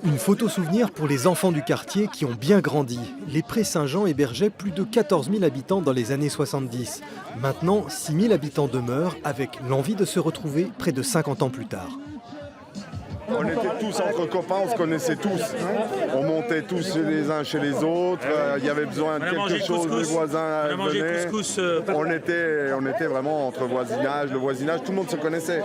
Une photo souvenir pour les enfants du quartier qui ont bien grandi. Les Prés Saint-Jean hébergeaient plus de 14 000 habitants dans les années 70. Maintenant, 6 000 habitants demeurent avec l'envie de se retrouver près de 50 ans plus tard. On était tous entre copains, on se connaissait tous. On montait tous les uns chez les autres. Il y avait besoin de quelque chose, les voisins venaient. On était vraiment entre voisinage, le voisinage, tout le monde se connaissait.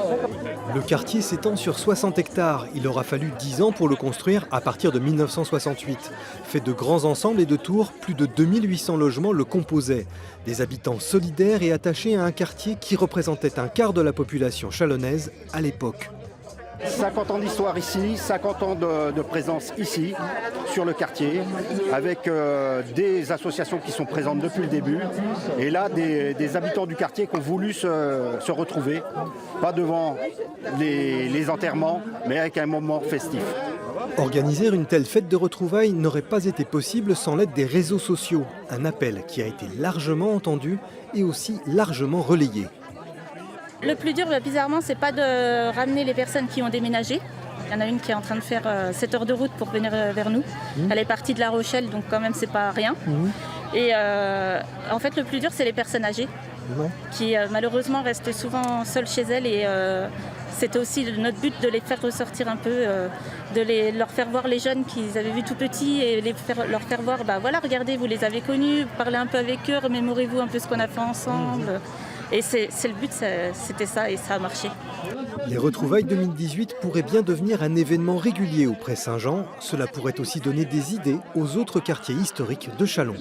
Le quartier s'étend sur 60 hectares. Il aura fallu 10 ans pour le construire à partir de 1968. Fait de grands ensembles et de tours, plus de 2800 logements le composaient. Des habitants solidaires et attachés à un quartier qui représentait un quart de la population chalonnaise à l'époque. 50 ans d'histoire ici, 50 ans de présence ici, sur le quartier, avec des associations qui sont présentes depuis le début. Et là, des habitants du quartier qui ont voulu se retrouver, pas devant les enterrements, mais avec un moment festif. Organiser une telle fête de retrouvailles n'aurait pas été possible sans l'aide des réseaux sociaux. Un appel qui a été largement entendu et aussi largement relayé. Le plus dur, bizarrement, c'est pas de ramener les personnes qui ont déménagé. Il y en a une qui est en train de faire 7 heures de route pour venir vers nous. Elle est partie de La Rochelle, donc quand même, c'est pas rien. Et en fait, le plus dur, c'est les personnes âgées qui malheureusement restent souvent seules chez elles. Et c'était aussi notre but de les faire ressortir un peu, leur faire voir les jeunes qu'ils avaient vus tout petits et leur faire voir, voilà, regardez, vous les avez connus, parlez un peu avec eux, remémorez-vous un peu ce qu'on a fait ensemble. Et c'est le but, c'était ça et ça a marché. Les retrouvailles 2018 pourraient bien devenir un événement régulier au Pré Saint-Jean. Cela pourrait aussi donner des idées aux autres quartiers historiques de Châlons.